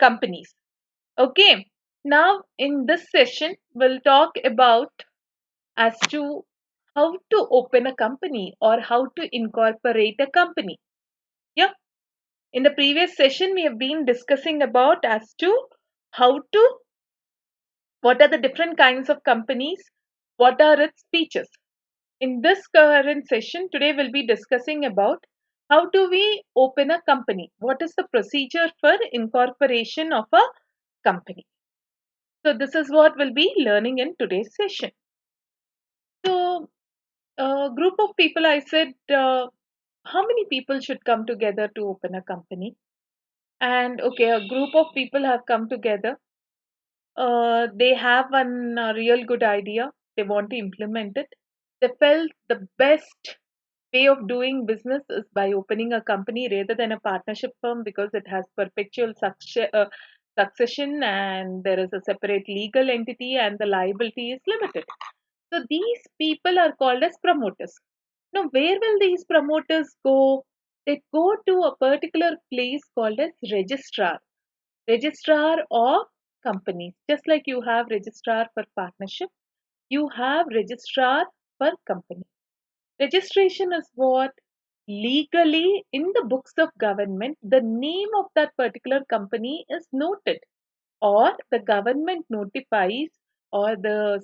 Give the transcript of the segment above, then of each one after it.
companies. Okay, now in this session, we'll talk about as to how to open a company or how to incorporate a company. Yeah, in the previous session, we have been discussing about as to how to what are the different kinds of companies, what are its features. In this current session, today we'll be discussing about how do we open a company? What is the procedure for incorporation of a company? So this is what we'll be learning in today's session. So a group of people, I said, how many people should come together to open a company? And okay, a group of people have come together. They have one real good idea. They want to implement it. They felt the best way of doing business is by opening a company rather than a partnership firm because it has perpetual succession and there is a separate legal entity and the liability is limited. So these people are called as promoters. Now, where will these promoters go? They go to a particular place called as registrar of companies. Just like you have registrar for partnership, you have registrar for company. Registration is what legally in the books of government, the name of that particular company is noted, or the government notifies, or the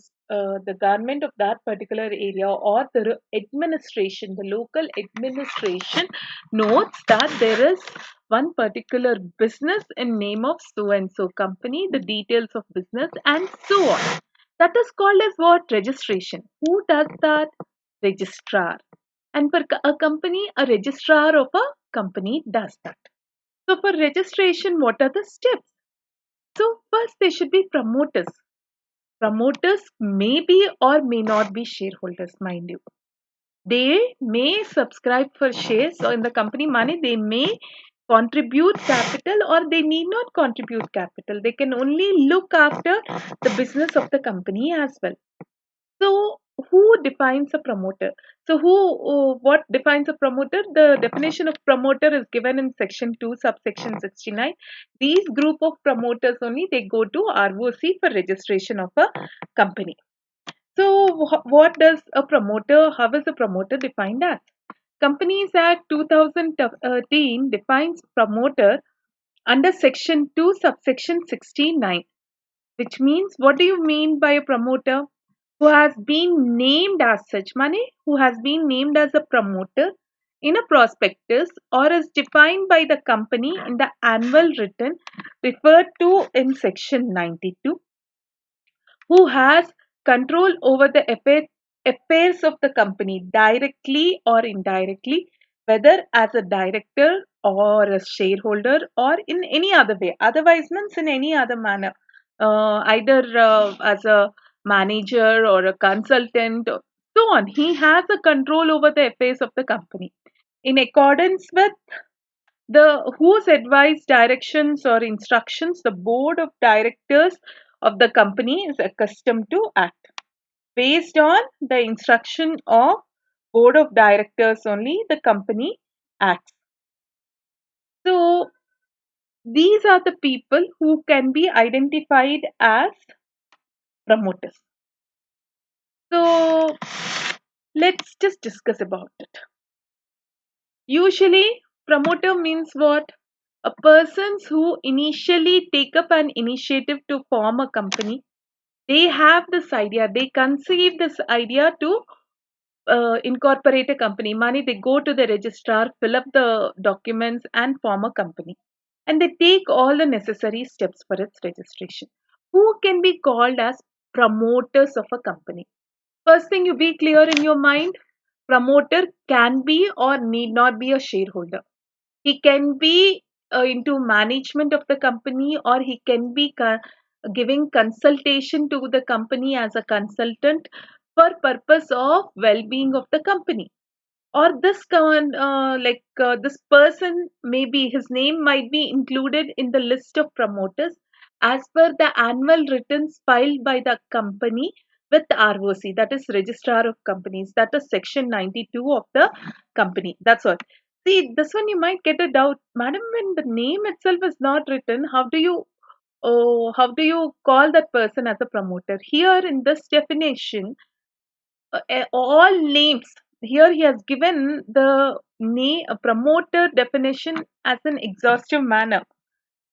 government of that particular area, or the administration, the local administration notes that there is one particular business in name of so and so company, the details of business, and so on. That is called as what? Registration. Who does that? Registrar. And for a company, a registrar of a company does that. So for registration, what are the steps? So first they should be promoters. Promoters may be or may not be shareholders, mind you. They may subscribe for shares or in the company money. They may contribute capital or they need not contribute capital. They can only look after the business of the company as well. So, who defines a promoter? So, what defines a promoter? The definition of promoter is given in section 2, subsection 69. These group of promoters only they go to ROC for registration of a company. So, what does a promoter? How is a promoter defined as? Companies Act 2013 defines promoter under section 2, subsection 69, which means what do you mean by a promoter? Who has been named as such, money who has been named as a promoter in a prospectus or is defined by the company in the annual return referred to in section 92, who has control over the affairs of the company directly or indirectly, whether as a director or a shareholder or in any other way, otherwise means in any other manner, either as a manager or a consultant, so on. He has a control over the affairs of the company in accordance with the whose advice, directions, or instructions the board of directors of the company is accustomed to act. Based on the instruction of board of directors only, the company acts. So these are the people who can be identified as promoters. So let's just discuss about it. Usually, promoter means what? A persons who initially take up an initiative to form a company. They have this idea, they conceive this idea to incorporate a company. Money, they go to the registrar, fill up the documents, and form a company. And they take all the necessary steps for its registration. Who can be called as promoters of a company? First thing, you be clear in your mind. Promoter can be or need not be a shareholder. He can be into management of the company or he can be giving consultation to the company as a consultant for purpose of well-being of the company. Or this person, maybe his name might be included in the list of promoters as per the annual returns filed by the company with ROC, that is registrar of companies, that is section 92 of the company. That's all. See, this one you might get a doubt, madam. When the name itself is not written, how do you call that person as a promoter? Here in this definition, all names. Here he has given the name a promoter definition as an exhaustive manner.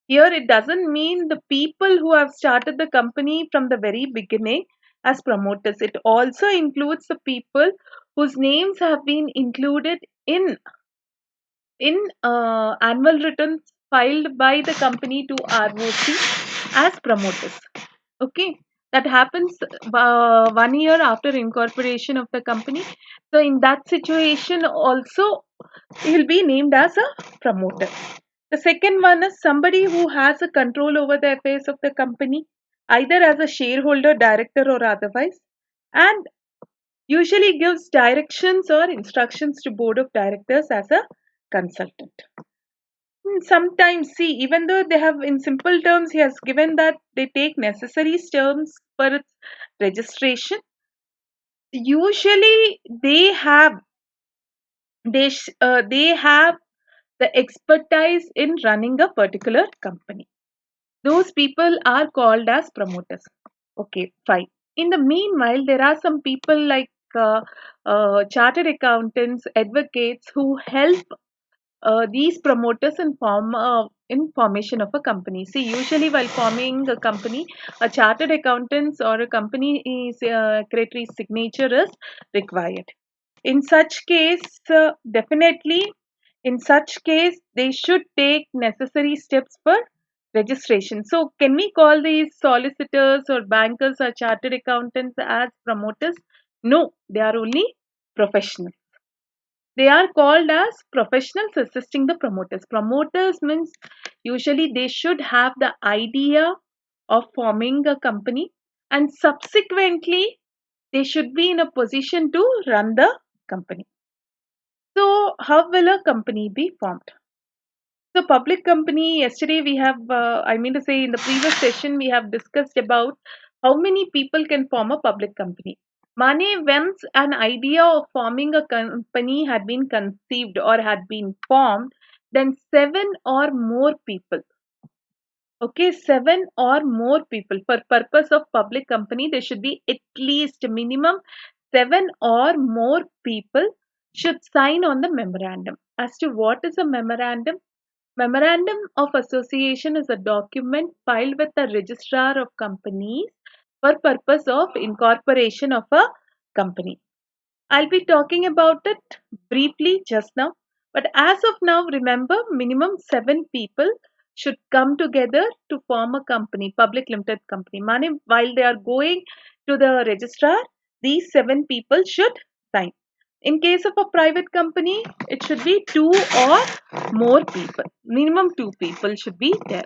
Here it doesn't mean the people who have started the company from the very beginning as promoters. It also includes the people whose names have been included in annual returns filed by the company to ROC as promoters. Okay, that happens 1 year after incorporation of the company. So in that situation, also he'll be named as a promoter. The second one is somebody who has a control over the affairs of the company, either as a shareholder, director, or otherwise, and usually gives directions or instructions to board of directors as a consultant. Sometimes, see, even though they have in simple terms, he has given that they take necessary terms for its registration. Usually, they have the expertise in running a particular company. Those people are called as promoters. Okay, fine. In the meanwhile, there are some people like chartered accountants, advocates who help these promoters in formation of a company. See, usually while forming a company, a chartered accountant's or a company is secretary's signature is required. In such case, definitely, in such case, they should take necessary steps for registration. So, can we call these solicitors or bankers or chartered accountants as promoters? No, they are only professionals. They are called as professionals assisting the promoters. Promoters means usually they should have the idea of forming a company, and subsequently they should be in a position to run the company. So, how will a company be formed? So, public company, yesterday we have, I mean to say, in the previous session, we have discussed about how many people can form a public company. Mane, once an idea of forming a company had been conceived or had been formed, then seven or more people, okay, seven or more people for purpose of public company, there should be at least minimum seven or more people should sign on the memorandum. As to what is a memorandum? Memorandum of Association is a document filed with the registrar of companies for purpose of incorporation of a company. I'll be talking about it briefly just now, but as of now, remember minimum seven people should come together to form a company, public limited company. Mane, while they are going to the registrar, these seven people should sign. In case of a private company, it should be two or more people. Minimum two people should be there.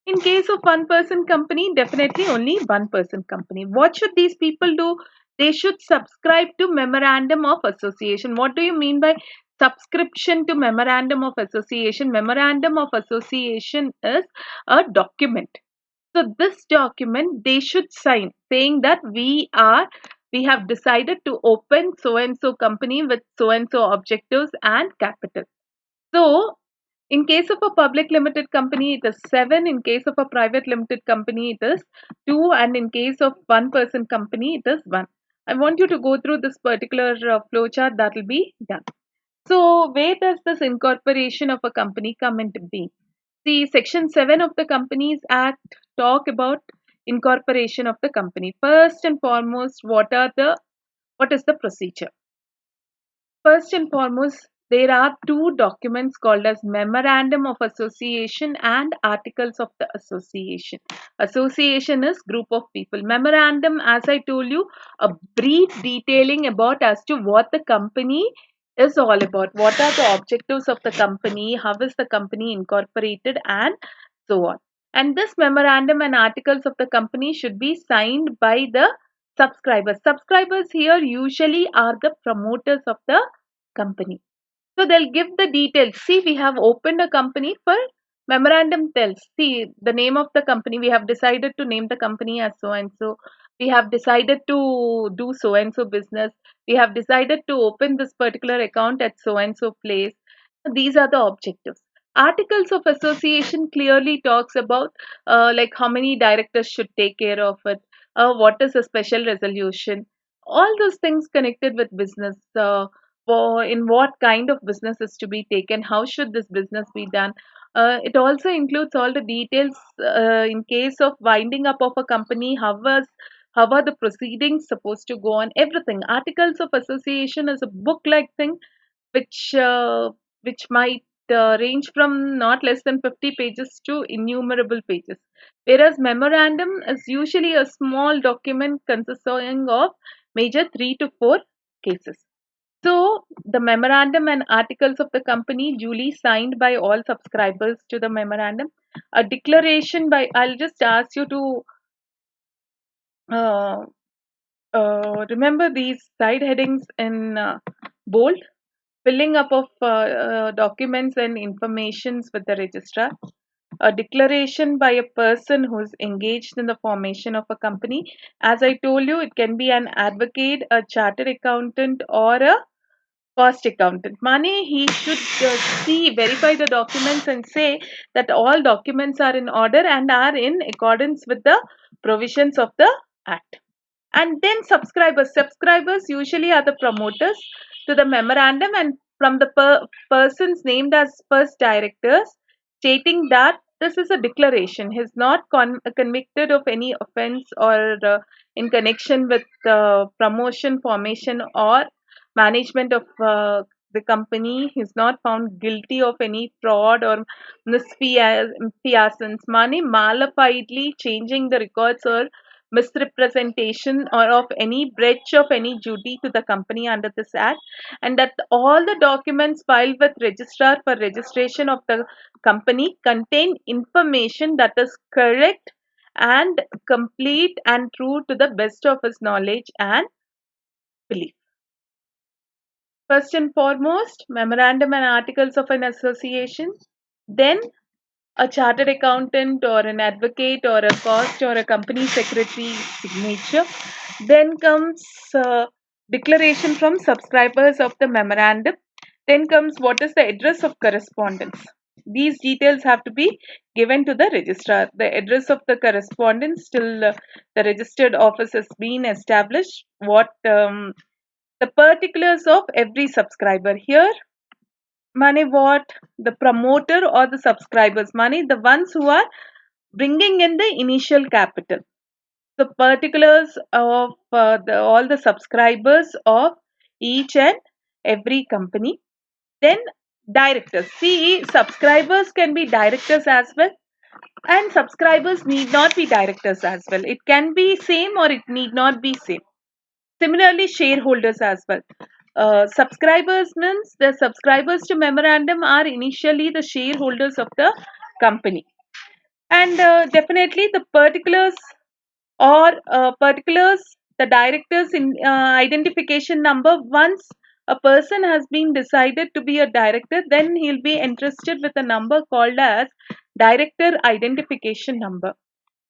In case of one person company, definitely only one person company. What should these people do? They should subscribe to memorandum of association. What do you mean by subscription to memorandum of association? Memorandum of association is a document. So this document they should sign saying that we have decided to open so and so company with so and so objectives and capital. So in case of a public limited company, it is seven. In case of a private limited company, it is two. And in case of one person company, it is one. I want you to go through this particular flow chart that will be done. So, where does this incorporation of a company come into being? See, Section 7 of the Companies Act talk about incorporation of the company. First and foremost, what is the procedure? First and foremost, there are two documents called as Memorandum of Association and Articles of the Association. Association is group of people. Memorandum, as I told you, a brief detailing about as to what the company is all about. What are the objectives of the company? How is the company incorporated? And so on. And this memorandum and articles of the company should be signed by the subscribers. Subscribers here usually are the promoters of the company. So they'll give the details. See, we have opened a company for memorandum tells. See, the name of the company, we have decided to name the company as so and so. We have decided to do so and so business. We have decided to open this particular account at so and so place. These are the objectives. Articles of association clearly talks about like how many directors should take care of it, what is a special resolution, all those things connected with business, for in what kind of business is to be taken, how should this business be done. It also includes all the details in case of winding up of a company, how are the proceedings supposed to go on, everything. Articles of association is a book like thing which which might range from not less than 50 pages to innumerable pages. Whereas memorandum is usually a small document consisting of major 3 to 4 cases. So the memorandum and articles of the company duly signed by all subscribers to the memorandum. A declaration by, I'll just ask you to uh, remember these side headings in bold. Filling up of documents and informations with the registrar, a declaration by a person who is engaged in the formation of a company. As I told you, it can be an advocate, a chartered accountant, or a cost accountant. Money, he should verify the documents and say that all documents are in order and are in accordance with the provisions of the Act. And then subscribers usually are the promoters to the memorandum, and from the persons named as first directors, stating that this is a declaration, he is not convicted of any offense or in connection with promotion, formation, or management of the company. He is not found guilty of any fraud or misfiasance, money malafidely changing the records or misrepresentation or of any breach of any duty to the company under this act, and that all the documents filed with registrar for registration of the company contain information that is correct and complete and true to the best of his knowledge and belief. First and foremost, memorandum and articles of an association, then a chartered accountant or an advocate or a cost or a company secretary signature. Then comes declaration from subscribers of the memorandum. Then comes what is the address of correspondence. These details have to be given to the registrar. The address of the correspondence till the registered office has been established. What the particulars of every subscriber here. Money what? The promoter or the subscribers. Money the ones who are bringing in the initial capital. The particulars of all the subscribers of each and every company. Then directors. See, subscribers can be directors as well, and subscribers need not be directors as well. It can be same or it need not be same. Similarly, shareholders as well. Subscribers means the subscribers to memorandum are initially the shareholders of the company, and definitely the particulars or particulars, the directors in identification number. Once a person has been decided to be a director, then he'll be entrusted with a number called as director identification number.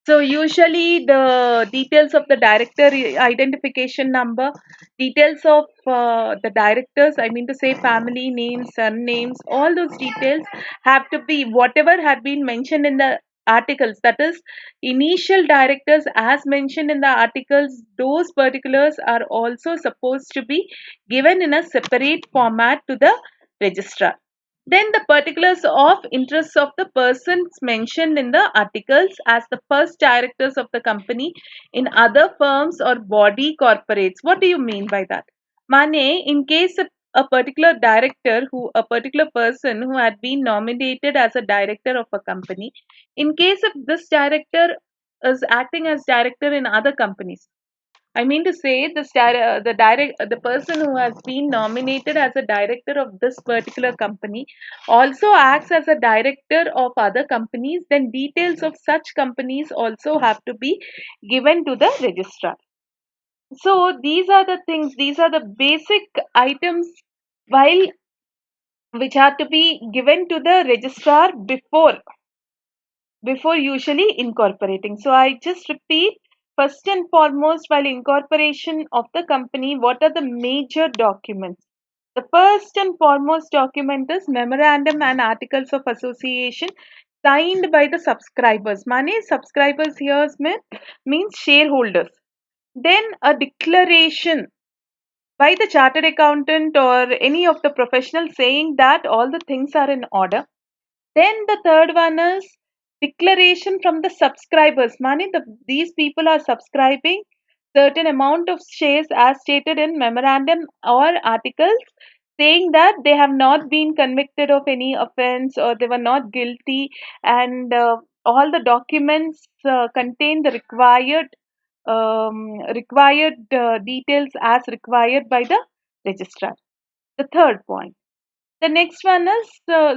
So usually the details of the director identification number, details of the directors, I mean to say family names, surnames, all those details have to be whatever had been mentioned in the articles. That is, initial directors as mentioned in the articles, those particulars are also supposed to be given in a separate format to the registrar. Then the particulars of interests of the persons mentioned in the articles as the first directors of the company in other firms or body corporates. What do you mean by that? Mane, in case a particular director who a particular person who had been nominated as a director of a company, in case if this director is acting as director in other companies, I mean to say the person who has been nominated as a director of this particular company also acts as a director of other companies. Then details of such companies also have to be given to the registrar. So these are the things. These are the basic items while which are to be given to the registrar before usually incorporating. So I just repeat, first and foremost, while incorporation of the company, what are the major documents? The first and foremost document is memorandum and articles of association signed by the subscribers. Money subscribers here means shareholders. Then a declaration by the chartered accountant or any of the professionals saying that all the things are in order. Then the third one is declaration from the subscribers. These people are subscribing certain amount of shares as stated in memorandum or articles saying that they have not been convicted of any offense or they were not guilty, and all the documents contain the required details as required by the registrar. The third point. The next one is,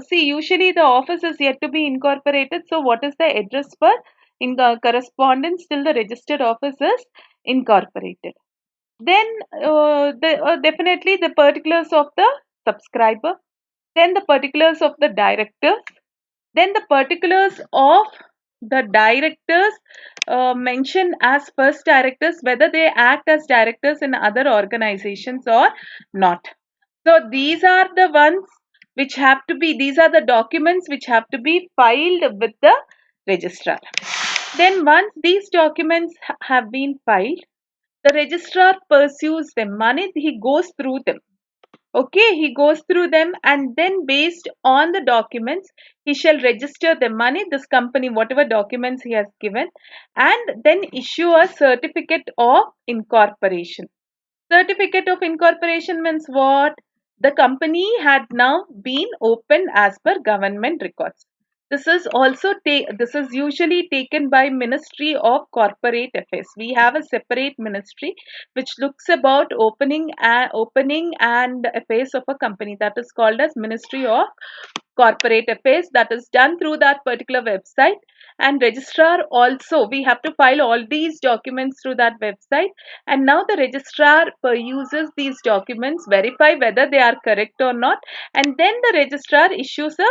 see, usually the office is yet to be incorporated. So, what is the address for in the correspondence till the registered office is incorporated? Then, definitely the particulars of the subscriber, then the particulars of the directors, then the particulars of the directors mentioned as first directors, whether they act as directors in other organizations or not. So these are the ones which have to be, these are the documents which have to be filed with the registrar. Then once these documents have been filed, the registrar pursues them. He goes through them. Okay, he goes through them, and then based on the documents, he shall register the money, this company, whatever documents he has given, and then issue a certificate of incorporation. Certificate of incorporation means what? The company had now been opened as per government records. This is usually taken by Ministry of Corporate Affairs. We have a separate ministry which looks about opening and affairs of a company, that is called as Ministry of Corporate Affairs. That is done through that particular website, and registrar also, we have to file all these documents through that website, and now the registrar peruses these documents, verify whether they are correct or not, and then the registrar issues a,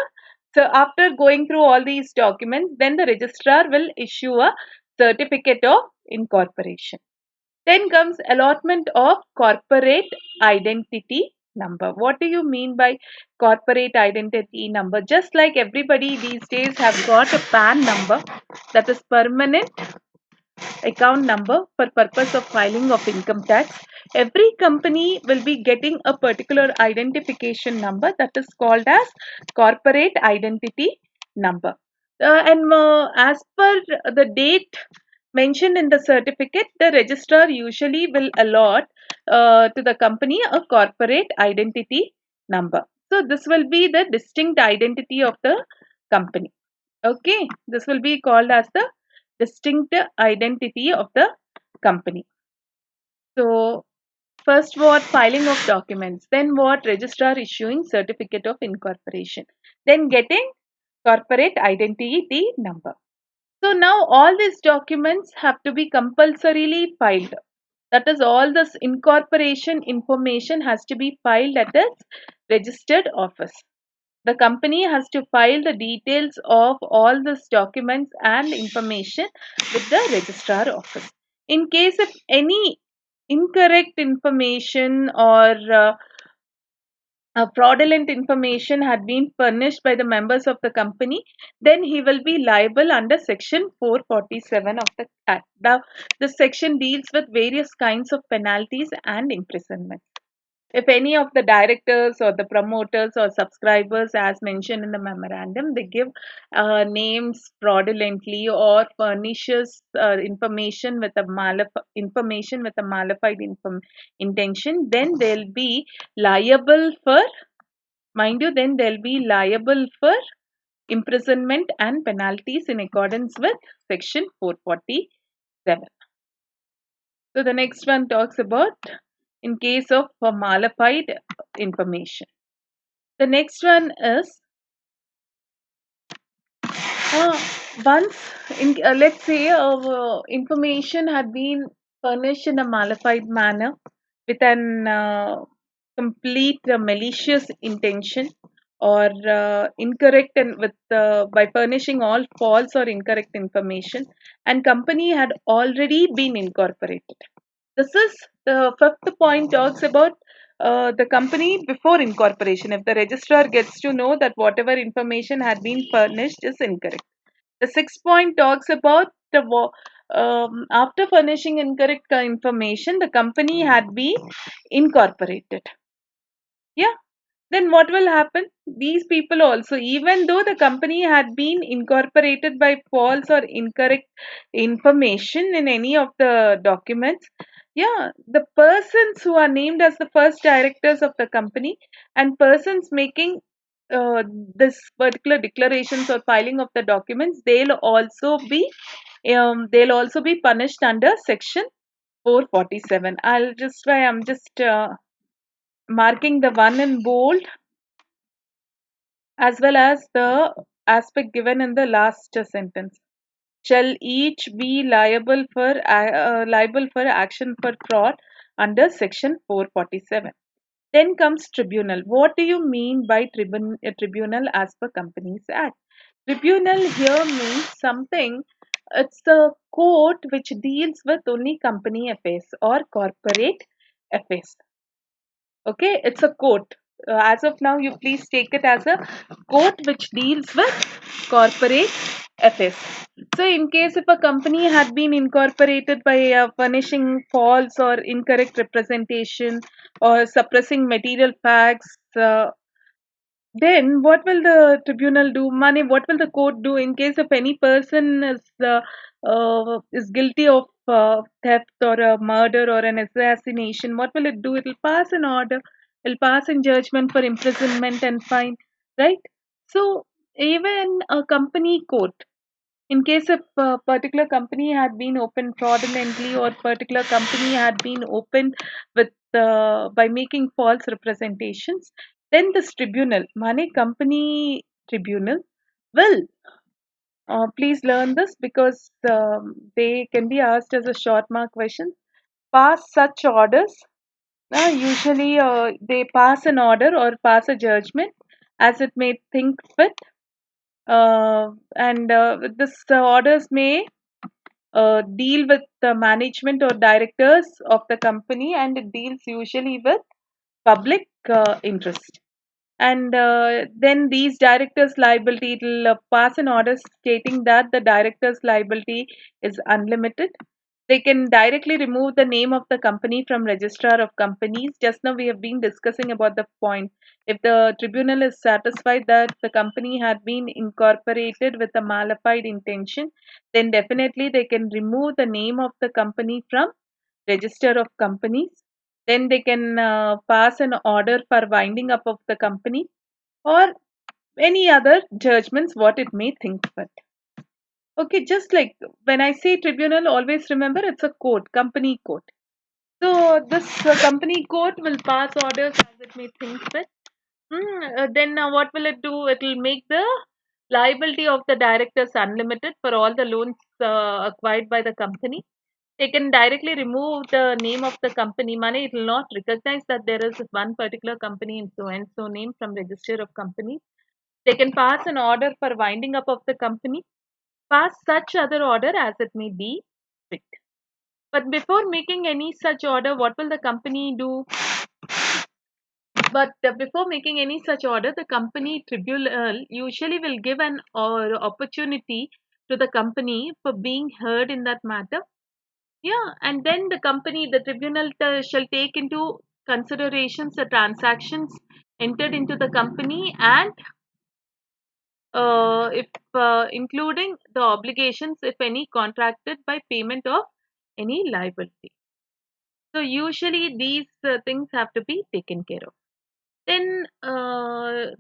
so after going through all these documents, then the registrar will issue a certificate of incorporation. Then comes allotment of corporate identity number. What do you mean by corporate identity number? Just like everybody these days have got a PAN number, that is permanent account number for purpose of filing of income tax. Every company will be getting a particular identification number that is called as corporate identity number. And as per the date mentioned in the certificate, the registrar usually will allot to the company a corporate identity number. So this will be the distinct identity of the company. Okay, this will be called as the distinct identity of the company. So first what? Filing of documents. Then what? Registrar issuing certificate of incorporation. Then getting corporate identity number. So now all these documents have to be compulsorily filed. That is, all this incorporation information has to be filed at its registered office. The company has to file the details of all these documents and information with the registrar office. In case of any incorrect information or fraudulent information had been furnished by the members of the company, then he will be liable under section 447 of the Act. Now, this section deals with various kinds of penalties and imprisonment. If any of the directors or the promoters or subscribers, as mentioned in the memorandum, they give names fraudulently or furnishes information with a malified intention, then they'll be liable for, mind you, then they'll be liable for imprisonment and penalties in accordance with section 447. So the next one talks about in case of malified information. The next one is once let's say information had been furnished in a malified manner with an complete malicious intention or incorrect, and with by furnishing all false or incorrect information, and company had already been incorporated. This is the fifth point, talks about the company before incorporation, if the registrar gets to know that whatever information had been furnished is incorrect. The sixth point talks about after furnishing incorrect information, the company had been incorporated. Yeah, then what will happen? These people also, even though the company had been incorporated by false or incorrect information in any of the documents, yeah, the persons who are named as the first directors of the company and persons making uh, this particular declarations or filing of the documents, they'll also be punished under section 447. I'm just marking the one in bold as well as the aspect given in the last sentence. Shall each be liable for action for fraud under section 447. Then comes tribunal. What do you mean by tribunal as per Companies Act? Tribunal here means something. It's a court which deals with only company affairs or corporate affairs. Okay, it's a court. As of now, you please take it as a court which deals with corporate affairs. So, in case if a company had been incorporated by furnishing false or incorrect representation or suppressing material facts, then what will the tribunal do? Money, what will the court do in case if any person is guilty of theft or a murder or an assassination? What will it do? It will pass an order. It will pass in judgment for imprisonment and fine, right? So even a company court, in case if a particular company had been opened fraudulently or particular company had been opened with by making false representations, then this tribunal, money company tribunal, will please learn this because they can be asked as a short mark question. Pass such orders. Usually, they pass an order or pass a judgment as it may think fit, and this orders may deal with the management or directors of the company, and it deals usually with public interest. And then these directors liability, it will pass an order stating that the directors liability is unlimited. They can directly remove the name of the company from registrar of companies. Just now we have been discussing about the point. If the tribunal is satisfied that the company had been incorporated with a malified intention, then definitely they can remove the name of the company from register of companies. Then they can pass an order for winding up of the company or any other judgments what it may think fit. Okay, just like when I say tribunal, always remember it's a court, company court. So this company court will pass orders as it may think fit. Then what will it do? It will make the liability of the directors unlimited for all the loans acquired by the company. They can directly remove the name of the company. Money, it will not recognize that there is one particular company in so and so name from register of companies. They can pass an order for winding up of the company, pass such other order as it may be fit. But before making any such order, what will the company do? But before making any such order, the company tribunal usually will give an opportunity to the company for being heard in that matter. Yeah, and then the tribunal shall take into considerations the transactions entered into the company and if including the obligations, if any, contracted by payment of any liability. So usually these things have to be taken care of. Then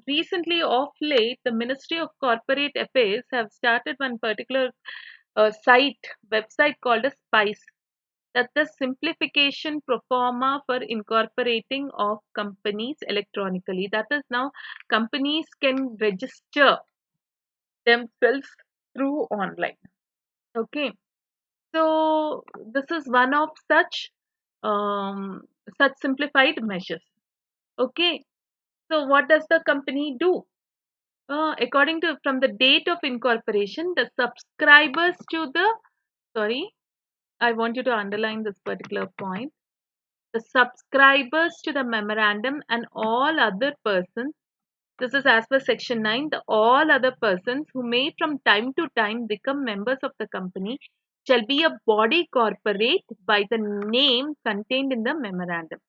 recently, of late, the Ministry of Corporate Affairs have started one particular website called as SPICE. That's the simplification pro forma for incorporating of companies electronically. That is now companies can register themselves through online. Okay, so this is one of such simplified measures. Okay, so what does the company do? According to from the date of incorporation, the subscribers to the sorry, I want you to underline this particular point. The subscribers to the memorandum and all other persons, this is as per section 9, the all other persons who may from time to time become members of the company shall be a body corporate by the name contained in the memorandum.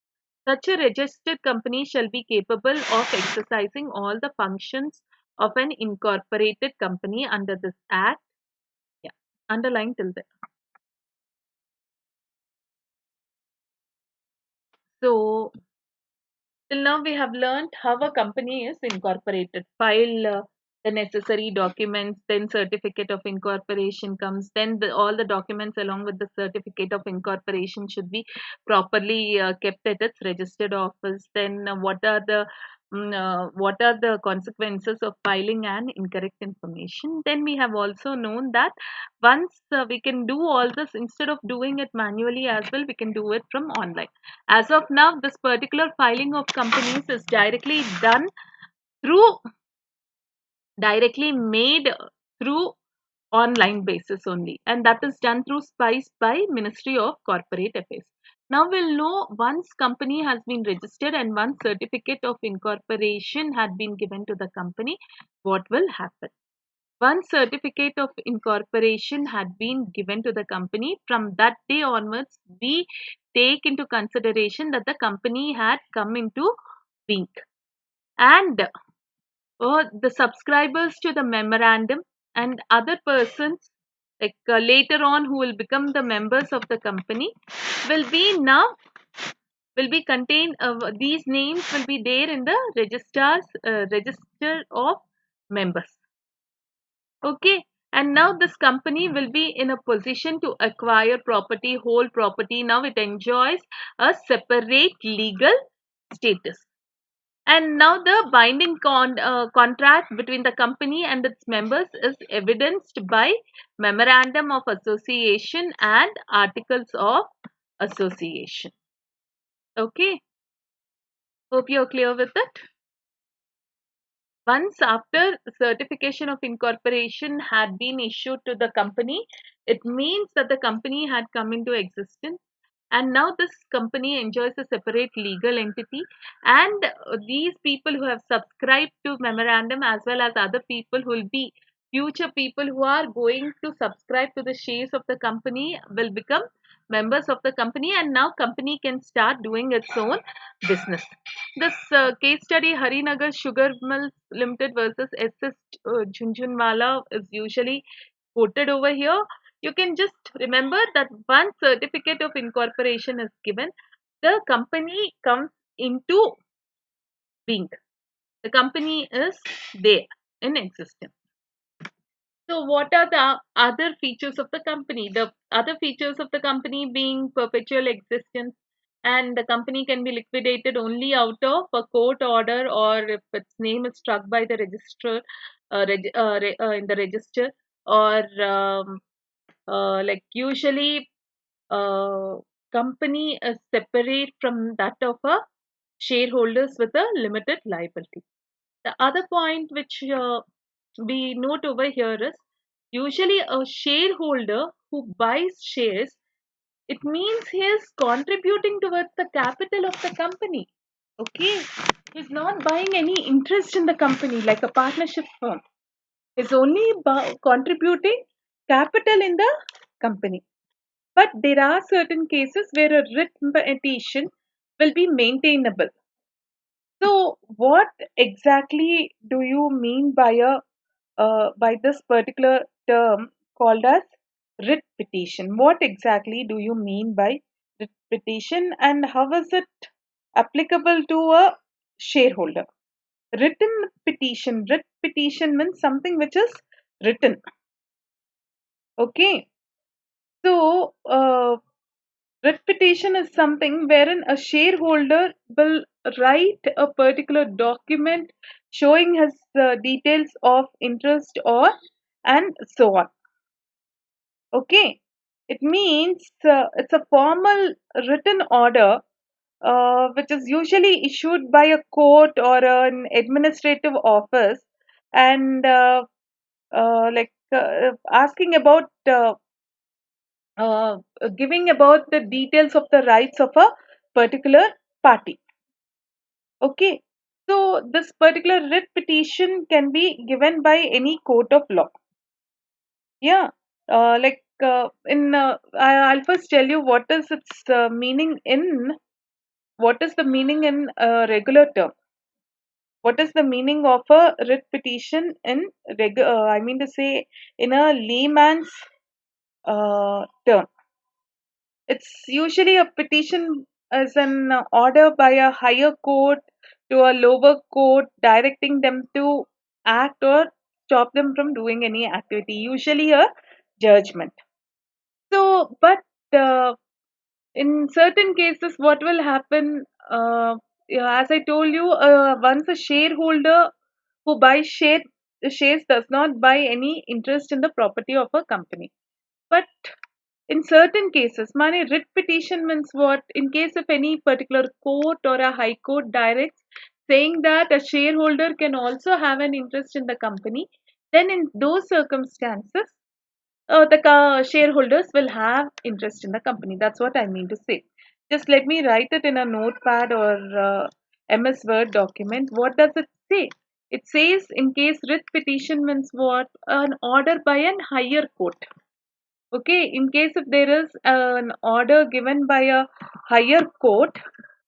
Such a registered company shall be capable of exercising all the functions of an incorporated company under this act. Yeah, underline till there. So, till now, we have learned how a company is incorporated. File the necessary documents, then certificate of incorporation comes. Then all the documents along with the certificate of incorporation should be properly kept at its registered office. Then what are the consequences of filing an incorrect information? Then we have also known that once we can do all this instead of doing it manually as well, we can do it from online. As of now, this particular filing of companies is through directly made through online basis only, and that is done through SPICE by Ministry of Corporate Affairs. Now we'll know once company has been registered and once certificate of incorporation had been given to the company, what will happen. Once certificate of incorporation had been given to the company, from that day onwards, we take into consideration that the company had come into being. And the subscribers to the memorandum and other persons like later on who will become the members of the company will be contained, these names will be there in the register of members. Okay, and now this company will be in a position to acquire property, whole property. Now it enjoys a separate legal status. And now the binding contract between the company and its members is evidenced by memorandum of association and articles of association. Okay, hope you're clear with it. Once after certification of incorporation had been issued to the company, it means that the company had come into existence, and now this company enjoys a separate legal entity, and these people who have subscribed to memorandum as well as other people who will be future people who are going to subscribe to the shares of the company will become members of the company, and now company can start doing its own business. This case study, Harinagar Sugar Mills Limited versus SS Jhunjhunwala, is usually quoted over here. You can just remember that once certificate of incorporation is given, the company comes into being. The company is there in existence. So, what are the other features of the company? The other features of the company being perpetual existence, and the company can be liquidated only out of a court order or if its name is struck by the registrar in the register, or like usually company is separate from that of a shareholders with a limited liability. The other point which we note over here is usually a shareholder who buys shares, it means he is contributing towards the capital of the company. Okay, he's not buying any interest in the company like a partnership firm. He's only contributing capital in the company. But there are certain cases where a writ petition will be maintainable. So, what exactly do you mean by by this particular term called as writ petition? What exactly do you mean by writ petition, and how is it applicable to a shareholder? Writ petition means something which is written. Okay, so writ petition is something wherein a shareholder will write a particular document showing his details of interest or and so on. Okay, it means it's a formal written order which is usually issued by a court or an administrative office, and asking about giving about the details of the rights of a particular party. Okay, so this particular writ petition can be given by any court of law. Yeah, I'll first tell you what is its meaning in what is the meaning in regular term. What is the meaning of a writ petition in I mean to say in a layman's term? It's usually a petition as an order by a higher court to a lower court directing them to act or stop them from doing any activity, usually a judgment. So, but uh, in certain cases, what will happen, yeah, as I told you, once a shareholder who buys shares does not buy any interest in the property of a company. But in certain cases, money writ petition means what? In case of any particular court or a high court directs saying that a shareholder can also have an interest in the company, then in those circumstances, the shareholders will have interest in the company. That's what I mean to say. Just let me write it in a notepad or MS Word document. What does it say? It says in case writ petition means what? An order by an higher court. Okay, in case if there is an order given by a higher court,